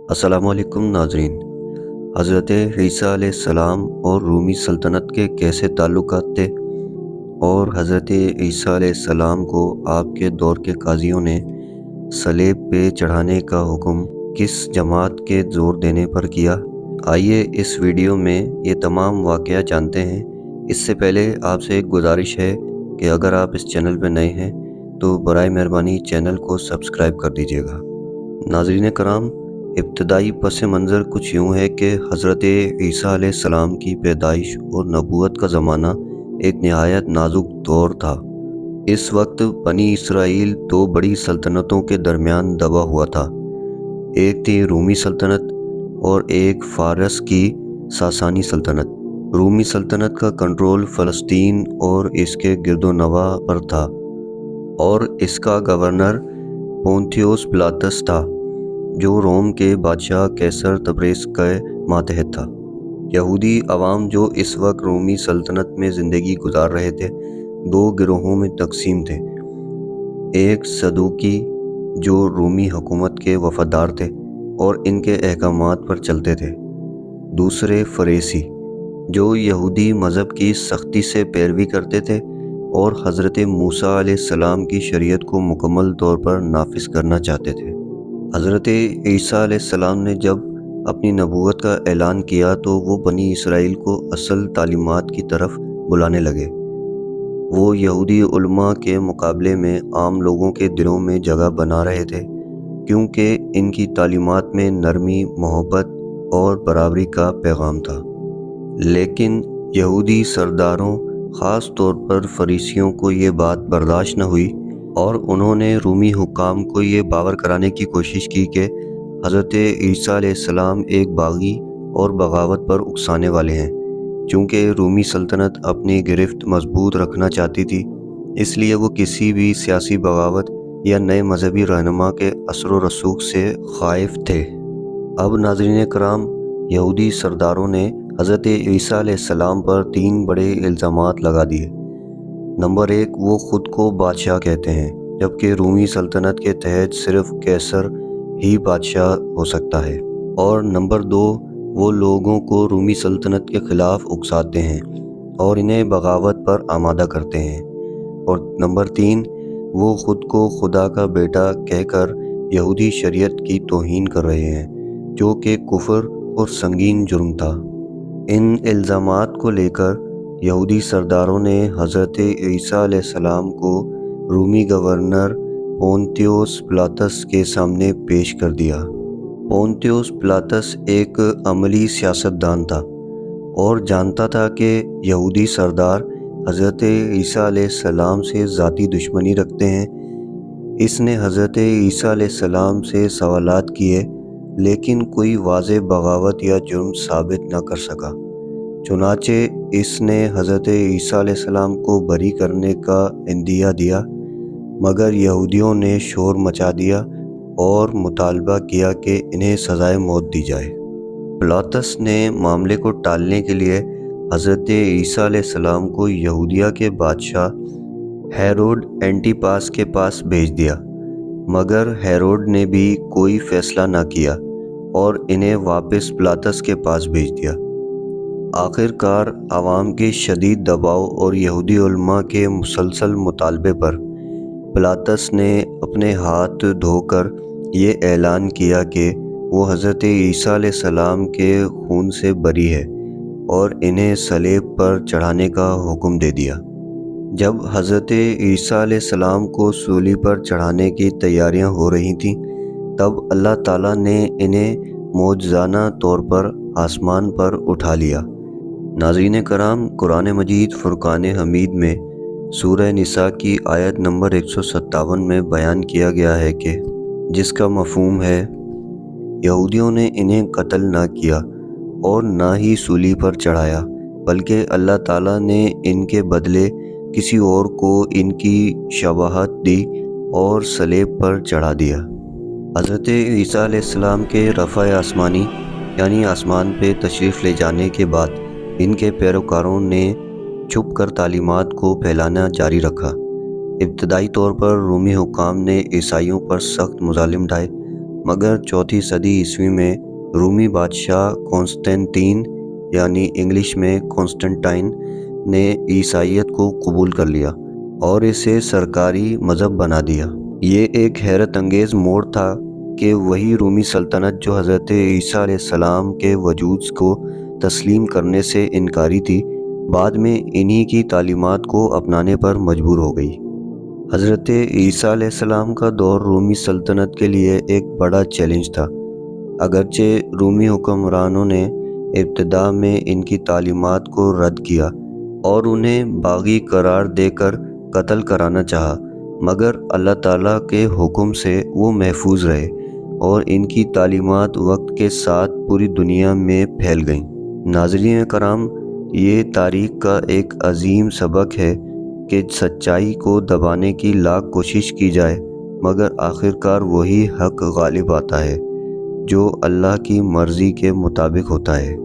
السلام علیکم ناظرین۔ حضرت عیسیٰ علیہ السلام اور رومی سلطنت کے کیسے تعلقات تھے، اور حضرت عیسیٰ علیہ السلام کو آپ کے دور کے قاضیوں نے صلیب پہ چڑھانے کا حکم کس جماعت کے زور دینے پر کیا؟ آئیے اس ویڈیو میں یہ تمام واقعات جانتے ہیں۔ اس سے پہلے آپ سے ایک گزارش ہے کہ اگر آپ اس چینل پہ نئے ہیں تو برائے مہربانی چینل کو سبسکرائب کر دیجیے گا۔ ناظرین کرام، ابتدائی پس منظر کچھ یوں ہے کہ حضرت عیسیٰ علیہ السلام کی پیدائش اور نبوت کا زمانہ ایک نہایت نازک دور تھا۔ اس وقت بنی اسرائیل دو بڑی سلطنتوں کے درمیان دبا ہوا تھا، ایک تھی رومی سلطنت اور ایک فارس کی ساسانی سلطنت۔ رومی سلطنت کا کنٹرول فلسطین اور اس کے گرد و نواح پر تھا، اور اس کا گورنر پونتیوس پلاطس تھا، جو روم کے بادشاہ قیصر تبریز کے ماتحت تھا۔ یہودی عوام جو اس وقت رومی سلطنت میں زندگی گزار رہے تھے، دو گروہوں میں تقسیم تھے۔ ایک صدوقی جو رومی حکومت کے وفادار تھے اور ان کے احکامات پر چلتے تھے، دوسرے فریسی جو یہودی مذہب کی سختی سے پیروی کرتے تھے اور حضرت موسیٰ علیہ السلام کی شریعت کو مکمل طور پر نافذ کرنا چاہتے تھے۔ حضرت عیسیٰ علیہ السلام نے جب اپنی نبوت کا اعلان کیا تو وہ بنی اسرائیل کو اصل تعلیمات کی طرف بلانے لگے۔ وہ یہودی علماء کے مقابلے میں عام لوگوں کے دلوں میں جگہ بنا رہے تھے، کیونکہ ان کی تعلیمات میں نرمی، محبت اور برابری کا پیغام تھا۔ لیکن یہودی سرداروں، خاص طور پر فریسیوں کو یہ بات برداشت نہ ہوئی، اور انہوں نے رومی حکام کو یہ باور کرانے کی کوشش کی کہ حضرت عیسیٰ علیہ السلام ایک باغی اور بغاوت پر اکسانے والے ہیں۔ چونکہ رومی سلطنت اپنی گرفت مضبوط رکھنا چاہتی تھی، اس لیے وہ کسی بھی سیاسی بغاوت یا نئے مذہبی رہنما کے اثر و رسوخ سے خائف تھے۔ اب ناظرین کرام، یہودی سرداروں نے حضرت عیسیٰ علیہ السلام پر تین بڑے الزامات لگا دیے۔ نمبر ایک، وہ خود کو بادشاہ کہتے ہیں، جبکہ رومی سلطنت کے تحت صرف قیصر ہی بادشاہ ہو سکتا ہے۔ اور نمبر دو، وہ لوگوں کو رومی سلطنت کے خلاف اکساتے ہیں اور انہیں بغاوت پر آمادہ کرتے ہیں۔ اور نمبر تین، وہ خود کو خدا کا بیٹا کہہ کر یہودی شریعت کی توہین کر رہے ہیں، جو کہ کفر اور سنگین جرم تھا۔ ان الزامات کو لے کر یہودی سرداروں نے حضرت عیسیٰ علیہ السلام کو رومی گورنر پونتیوس پلاطس کے سامنے پیش کر دیا۔ پونتیوس پلاطس ایک عملی سیاستدان تھا اور جانتا تھا کہ یہودی سردار حضرت عیسیٰ علیہ السلام سے ذاتی دشمنی رکھتے ہیں۔ اس نے حضرت عیسیٰ علیہ السلام سے سوالات کیے، لیکن کوئی واضح بغاوت یا جرم ثابت نہ کر سکا۔ چنانچہ اس نے حضرت عیسیٰ علیہ السلام کو بری کرنے کا عندیہ دیا، مگر یہودیوں نے شور مچا دیا اور مطالبہ کیا کہ انہیں سزائے موت دی جائے۔ پلاطس نے معاملے کو ٹالنے کے لیے حضرت عیسیٰ علیہ السلام کو یہودیہ کے بادشاہ ہیروڈ اینٹیپاس کے پاس بھیج دیا، مگر ہیروڈ نے بھی کوئی فیصلہ نہ کیا اور انہیں واپس پلاطس کے پاس بھیج دیا۔ آخر کار عوام کے شدید دباؤ اور یہودی علماء کے مسلسل مطالبے پر پلاطس نے اپنے ہاتھ دھو کر یہ اعلان کیا کہ وہ حضرت عیسیٰ علیہ السلام کے خون سے بری ہے، اور انہیں صلیب پر چڑھانے کا حکم دے دیا۔ جب حضرت عیسیٰ علیہ السلام کو سولی پر چڑھانے کی تیاریاں ہو رہی تھیں، تب اللہ تعالیٰ نے انہیں معجزانہ طور پر آسمان پر اٹھا لیا۔ ناظرین کرام، قرآن مجید فرقان حمید میں سورہ نساء کی آیت نمبر 157 میں بیان کیا گیا ہے کہ جس کا مفہوم ہے، یہودیوں نے انہیں قتل نہ کیا اور نہ ہی سولی پر چڑھایا، بلکہ اللہ تعالیٰ نے ان کے بدلے کسی اور کو ان کی شباہت دی اور صلیب پر چڑھا دیا۔ حضرت عیسیٰ علیہ السلام کے رفع آسمانی یعنی آسمان پہ تشریف لے جانے کے بعد ان کے پیروکاروں نے چھپ کر تعلیمات کو پھیلانا جاری رکھا۔ ابتدائی طور پر رومی حکام نے عیسائیوں پر سخت مظالم ڈھائے، مگر چوتھی صدی عیسوی میں رومی بادشاہ کونسٹنٹین یعنی انگلش میں کونسٹنٹائن نے عیسائیت کو قبول کر لیا اور اسے سرکاری مذہب بنا دیا۔ یہ ایک حیرت انگیز موڑ تھا کہ وہی رومی سلطنت جو حضرت عیسیٰ علیہ السلام کے وجود کو تسلیم کرنے سے انکاری تھی، بعد میں انہی کی تعلیمات کو اپنانے پر مجبور ہو گئی۔ حضرت عیسیٰ علیہ السلام کا دور رومی سلطنت کے لیے ایک بڑا چیلنج تھا۔ اگرچہ رومی حکمرانوں نے ابتدا میں ان کی تعلیمات کو رد کیا اور انہیں باغی قرار دے کر قتل کرانا چاہا، مگر اللہ تعالیٰ کے حکم سے وہ محفوظ رہے اور ان کی تعلیمات وقت کے ساتھ پوری دنیا میں پھیل گئیں۔ ناظرین کرام، یہ تاریخ کا ایک عظیم سبق ہے کہ سچائی کو دبانے کی لاکھ کوشش کی جائے مگر آخرکار وہی حق غالب آتا ہے جو اللہ کی مرضی کے مطابق ہوتا ہے۔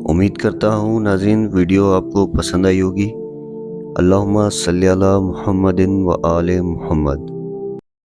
امید کرتا ہوں ناظرین ویڈیو آپ کو پسند آئی ہوگی۔ اللہم صلی علی محمد و آل محمد۔